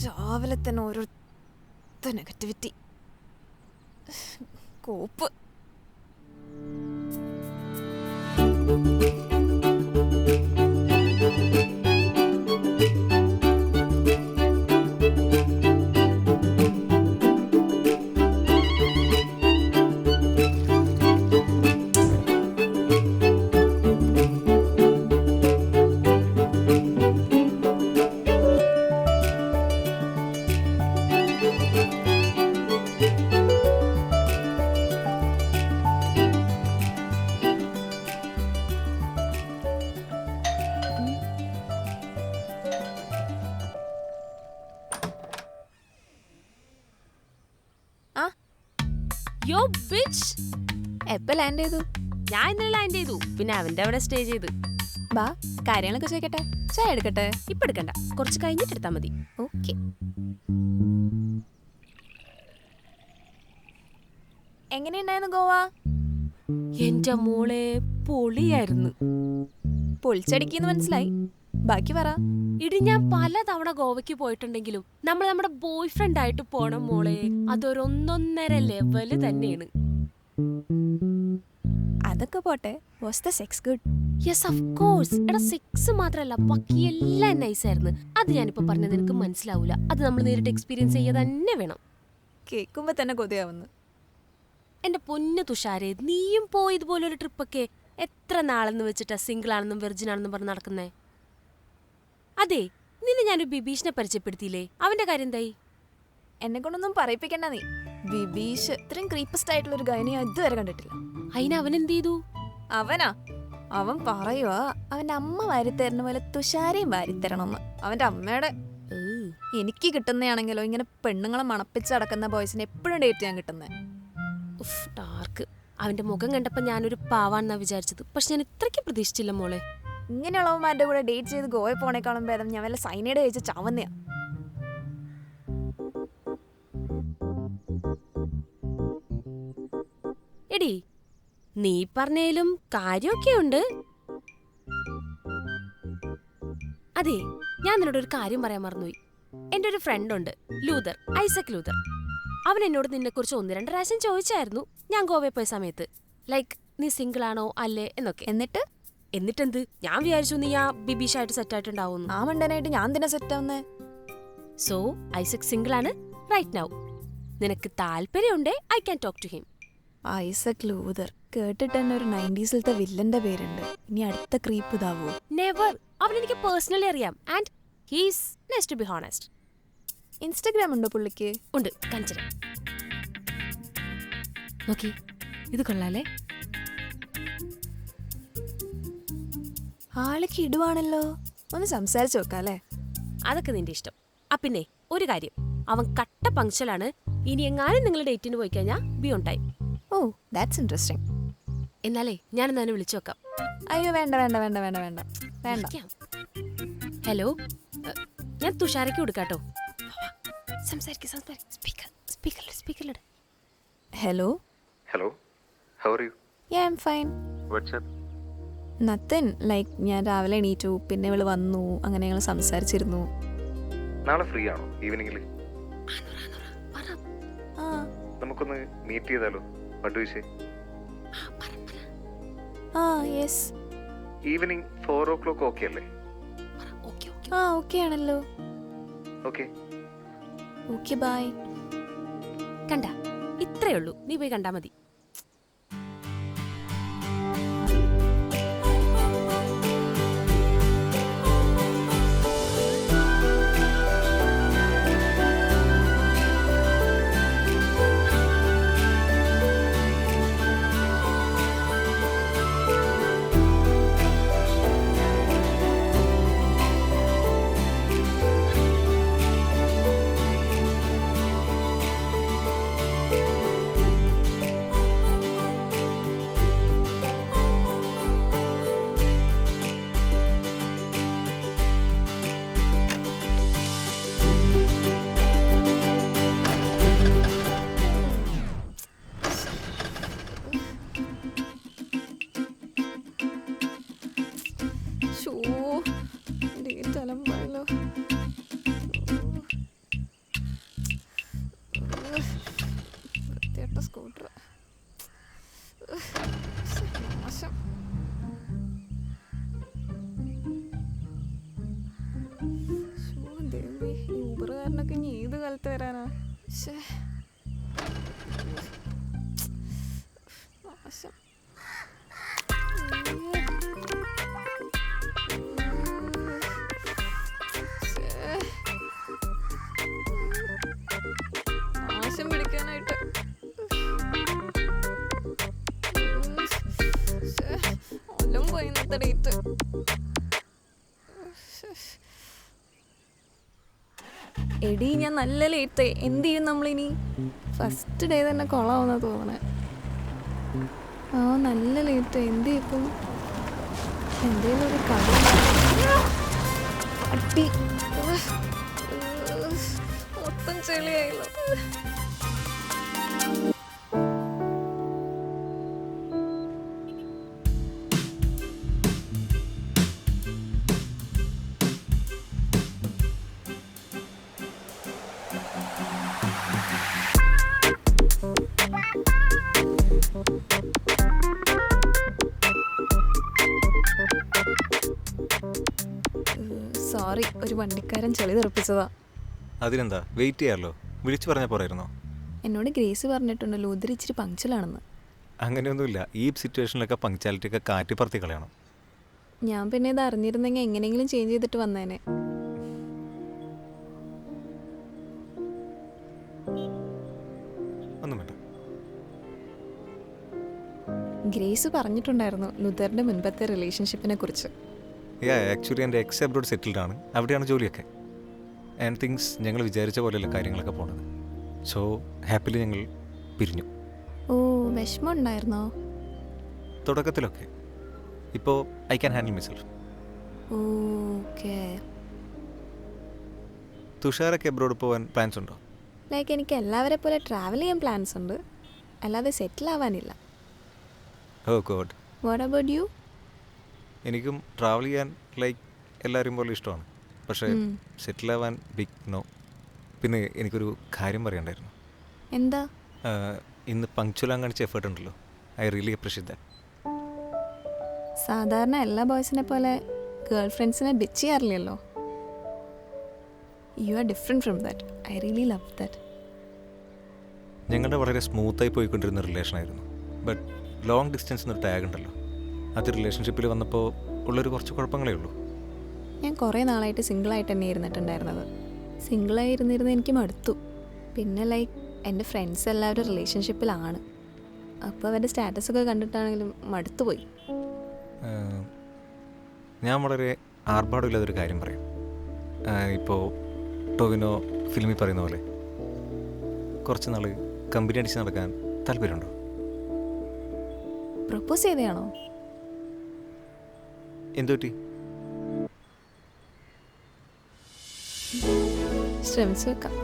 രാവിലെ തന്നെ ഓരോരുത്തർ നെഗറ്റിവിറ്റി. കോപ്പ്. യോ ബിച്ച്, എപ്പോ ലാൻഡ് ചെയ്തു? ഞാൻ ഇന്നലെ ലാൻഡ് ചെയ്തു. പിന്നെ അവന്റെ അവിടെ സ്റ്റേ ചെയ്ത്. ബാ, കാര്യങ്ങളൊക്കെ ചോദിക്കട്ടെ. ചായ എടുക്കട്ടെ? ഇപ്പൊ എടുക്കണ്ട, കുറച്ച് കഴിഞ്ഞിട്ട് എടുത്താ മതി. ഓക്കെ. എങ്ങനെയുണ്ടായിരുന്നു ഗോവ? എന്റെ മോളെ പൊളിയായിരുന്നു. പൊളിച്ചടിക്കുന്നു മനസ്സിലായി. ബാക്കി പറ. ഇടി, ഞാൻ പലതവണ ഗോവയ്ക്ക് പോയിട്ടുണ്ടെങ്കിലും നമ്മൾ നമ്മുടെ ബോയ് ഫ്രണ്ട് ആയിട്ട് പോണം മോളെ. അതൊരൊന്നൊന്നര ലെവല് തന്നെയാണ്. അതൊക്കെ പോട്ടെ, was the sex good? Yes of course. എടാ, സെക്സ് മാത്രല്ല, ബാക്കി എല്ലാം നൈസ് ആയിരുന്നു. അത് ഞാനിപ്പോ പറഞ്ഞത് നിനക്ക് മനസ്സിലാവൂല. അത് നമ്മൾ നേരിട്ട് എക്സ്പീരിയൻസ് ചെയ്യുക തന്നെ വേണം. കേൾക്കുമ്പോ തന്നെ കൊതിയാവുന്നു. എന്റെ പൊന്നു തുഷാരെ, നീയും പോയി ഇതുപോലൊരു ട്രിപ്പൊക്കെ എത്ര നാളെന്ന് വെച്ചിട്ടാ സിംഗിൾ ആണെന്നും വെർജിൻ ആണെന്നും പറഞ്ഞ് നടക്കുന്നേ? അതെ, നിന്നെ ഞാനൊരു ബിബീഷിനെ പരിചയപ്പെടുത്തിയില്ലേ, അവന്റെ കാര്യം എന്തായി? എന്നെ കൊണ്ടൊന്നും പറയിപ്പിക്കണ്ട നീ. ബിബീഷ് ഇത്രയും ക്രീപ്പസ്റ്റ് ആയിട്ടുള്ള ഒരു ഗൈനെ ഞാൻ ഇതുവരെ കണ്ടിട്ടില്ല. അതിന് അവൻ എന്ത് ചെയ്തു? അവൻ പറയുവാ അവന്റെ അമ്മ വാരിത്തരുന്ന പോലെ തുഷാരയും വാരിത്തരണമെന്ന്. അവന്റെ അമ്മയുടെ എനിക്ക് കിട്ടുന്നതാണെങ്കിലോ ഇങ്ങനെ പെണ്ണുങ്ങളെ മണപ്പിച്ച് നടക്കുന്ന ബോയ്സിനെ എപ്പോഴും ഡേറ്റ് ചെയ്യാൻ കിട്ടുന്നേ. ഡാർക്ക്. അവന്റെ മുഖം കണ്ടപ്പോ ഞാനൊരു പാവാണെന്നാ വിചാരിച്ചത്. പക്ഷെ ഞാൻ ഇത്രയ്ക്ക് പ്രതീക്ഷിച്ചില്ല മോളെ. ഇങ്ങനെയുള്ളവന്മാരുടെ കൂടെ ഡേറ്റ് ചെയ്ത് ഗോവ പോണേക്കാളും ഭേദം ഞാൻ വല്ല സൈനൈഡ് കഴിച്ച് ചാവുന്നയാ. എടി, നീ പറഞ്ഞേലും കാര്യമൊക്കെ ഉണ്ട്. അതെ, ഞാൻ നിന്നോട് ഒരു കാര്യം പറയാൻ മറന്നുപോയി. എൻ്റെ ഒരു ഫ്രണ്ട് ഉണ്ട്, ലൂതർ, ഐസക് ലൂതർ. അവൻ എന്നോട് നിന്നെക്കുറിച്ച് 1-2 പ്രാവശ്യം ചോദിച്ചായിരുന്നു ഞാൻ ഗോവയിൽ പോയ സമയത്ത്. ലൈക്ക്, നീ സിംഗിൾ ആണോ അല്ലേ എന്നൊക്കെ. എന്നിട്ടെന്ത്, ഞാൻ വിചാരിച്ചു നീ ആ ബിബീഷായിട്ട് സെറ്റായിട്ടുണ്ടാവുന്നു. ആ മണ്ടനായിട്ട് ഞാൻ തന്നെ സെറ്റാവുന്നേ. സോ ഐസക് സിംഗിൾ ആണ് റൈറ്റ് നൗ. നിനക്ക് താല്പര്യമുണ്ടേ I can talk to him. Isaac Luther കേട്ടിട്ട് തന്നെ ഒരു 90s വില്ലന്റെ പേരുണ്ട്. ഇനി അടുത്ത ക്രീപ്പ് ഇതാവോ? നെവർ. അവൻ എനിക്ക് പേഴ്സണലി അറിയാം. And he's nice to be honest. Instagram ഉണ്ടോ പുള്ളിക്ക്? ഉണ്ട്, കാണിച്ചത് നോക്കി. ഇത് കൊള്ളാലേ? ആൾക്ക് ഇടുവാണല്ലോ. ഒന്ന് സംസാരിച്ചു നോക്കാല്ലേ? അതൊക്കെ നിന്റെ ഇഷ്ടം. പിന്നെ ഒരു കാര്യം, അവൻ കട്ട പങ്ക്ച്വലാണ്. ഇനി എങ്ങാനും നിങ്ങൾ ഡേറ്റിന് പോയി കഴിഞ്ഞാൽ ബി ഓൺ ടൈം. ഓ, ദാറ്റ്സ് ഇൻട്രസ്റ്റിംഗ്. എന്നാലേ ഞാനെന്നാലും വിളിച്ചു നോക്കാം. അയ്യോ, വേണ്ട വേണ്ട വേണ്ട വേണ്ട വേണ്ട വേണ്ട. ഹലോ, ഞാൻ തുഷാരയ്ക്ക് കൊടുക്കാട്ടോ. Hello. How are you? Yeah, I'm fine. What's up? Nothing. Like, ഞാൻ രാവിലെ എണീറ്റു, പിന്നെ ഇവള് വന്നു, അങ്ങനെ ഞങ്ങൾ സംസാരിച്ചിരുന്നു. നാളെ ഫ്രീ ആണോ ഈവനിങ്ങിൽ? നമുക്കൊന്ന് മീറ്റ് ചെയ്താലോ? What do you say? Yes. Evening 4 o'clock okay അല്ലേ? ഓക്കെ ആണല്ലോ. ഓക്കെ. Okay, bye. കണ്ട, ഇത്രയേ ഉള്ളൂ. നീ പോയി കണ്ടാ മതി. ശ്ശേ. മോശം. ശ്ശേ. നാശം പിടിക്കാനായിട്ട് ഒല്ലും പോയി ഇന്നത്തെ ഡേറ്റ്. എടി ഞാൻ നല്ല ലേറ്റ് ആയി. എന്ത് ചെയ്യും നമ്മളിനി? ഫസ്റ്റ് ഡേ തന്നെ കൊള്ളാവുന്ന തോന്നണേ. ആ നല്ല ലേറ്റ് ആയി. എന്ത് ചെയ്യും ഇപ്പം? എന്തേലും ഒരു കളി അട്ടി മൊത്തം ചെളിയായില്ലോ. സോറി, ഒരു വണ്ടിക്കാരൻ ചെളി തെറിപ്പിച്ചതാ. അതിനെന്താ, വെയിറ്റ് ചെയ്യാമല്ലോ. വിളിച്ചു പറഞ്ഞാൽ പോരായിരുന്നോ? എന്നോട് ഗ്രേസ് പറഞ്ഞിട്ടുണ്ടല്ലോ ഉദരി ഇച്ചിരി പങ്ക്ച്വലാണെന്ന്. അങ്ങനെയൊന്നുമില്ല. ഈ സിറ്റുവേഷനിലൊക്കെ പങ്ക്ച്വാലിറ്റി ഒക്കെ കാറ്റിപ്പറത്തി കളയണം. ഞാൻ പിന്നെ ഇത് അറിഞ്ഞിരുന്നെങ്കിൽ എങ്ങനെയെങ്കിലും ചേഞ്ച് ചെയ്തിട്ട് വന്നേനെ. ഒന്നും വേണ്ട. ഗ്രേസ് പറഞ്ഞിട്ടുണ്ടായിരുന്നു ലുതറിന്റെ മുൻപത്തെ റിലേഷൻഷിപ്പിനെ കുറിച്ച്. ആക്ച്വലി എൻ്റെ എക്സ് അബ്രോഡ് സെറ്റിൽഡ് ആണ്. അവിടെയാണ് ജോലിയൊക്കെ. ആൻഡ് തിങ്സ് ഞങ്ങൾ വിചാരിച്ച പോലെയല്ല കാര്യങ്ങളൊക്കെ പോണത്. സോ ഹാപ്പിലി ഞങ്ങൾ പിരിഞ്ഞു. ഓ, വിഷമം ഉണ്ടായിരുന്നോ? തുടക്കത്തിലൊക്കെ. ഇപ്പോൾ I can handle myself. Okay. തുഷാരൊക്കെ അബ്രോഡ് പോകാൻ പ്ലാൻസ് ഉണ്ടോ? ലൈക്ക് എനിക്ക് എല്ലാവരെ പോലെ ട്രാവൽ ചെയ്യാൻ പ്ലാൻസ് ഉണ്ട്, അല്ലാതെ സെറ്റിൽ ആവാനില്ല. Oh God. What about you? എനിക്കും ട്രാവൽ ചെയ്യാൻ ലൈക്ക് എല്ലാവരും പോലെ ഇഷ്ടമാണ്. പക്ഷേ സെറ്റിൽ ആവാൻ ബിഗ് നോ. പിന്നെ എനിക്കൊരു കാര്യം പറയണ്ടായിരുന്നു. എന്താ? ഇന്ന് പങ്ക്ച്വലാൻ കാണിച്ച എഫേർട്ട് ഉണ്ടല്ലോ. I really appreciate that. സാധാരണ എല്ലാ ബോയ്സിനെ പോലെ ഗേൾ ഫ്രണ്ട്സിനെ ബിച്ച് ചെയ്യാറില്ലല്ലോ. You are different from that. I really love that. ഞങ്ങളുടെ വളരെ സ്മൂത്തായി പോയിക്കൊണ്ടിരുന്ന റിലേഷനായിരുന്നു. ബട്ട് ലോങ് ഡിസ്റ്റൻസ് എന്നൊരു ടാഗ് ഉണ്ടല്ലോ, അത് റിലേഷൻഷിപ്പിൽ വന്നപ്പോൾ ഉള്ളൊരു കുറച്ച് കുഴപ്പങ്ങളേ ഉള്ളൂ. ഞാൻ കുറേ നാളായിട്ട് സിംഗിളായിട്ട് തന്നെ ഇരുന്നിട്ടുണ്ടായിരുന്നത്. സിംഗിളായി ഇരുന്നിരുന്ന് എനിക്ക് മടുത്തു. പിന്നെ ലൈക്ക് എൻ്റെ ഫ്രണ്ട്സ് എല്ലാവരും റിലേഷൻഷിപ്പിലാണ്. അപ്പോൾ അവരുടെ സ്റ്റാറ്റസൊക്കെ കണ്ടിട്ടാണെങ്കിലും മടുത്തു പോയി. ഞാൻ വളരെ ആർഭാടമില്ലാതൊരു കാര്യം പറയാം. ഇപ്പോൾ ടോവിനോ ഫിലിമിൽ പറയുന്ന പോലെ കുറച്ച് നാൾ കമ്പനി അടിച്ച് നടക്കാൻ താല്പര്യമുണ്ടോ? പ്രപ്പോസ് ചെയ്തതാണോ? എന്തുപറ്റി? ശ്രമിച്ചു വെക്കാം.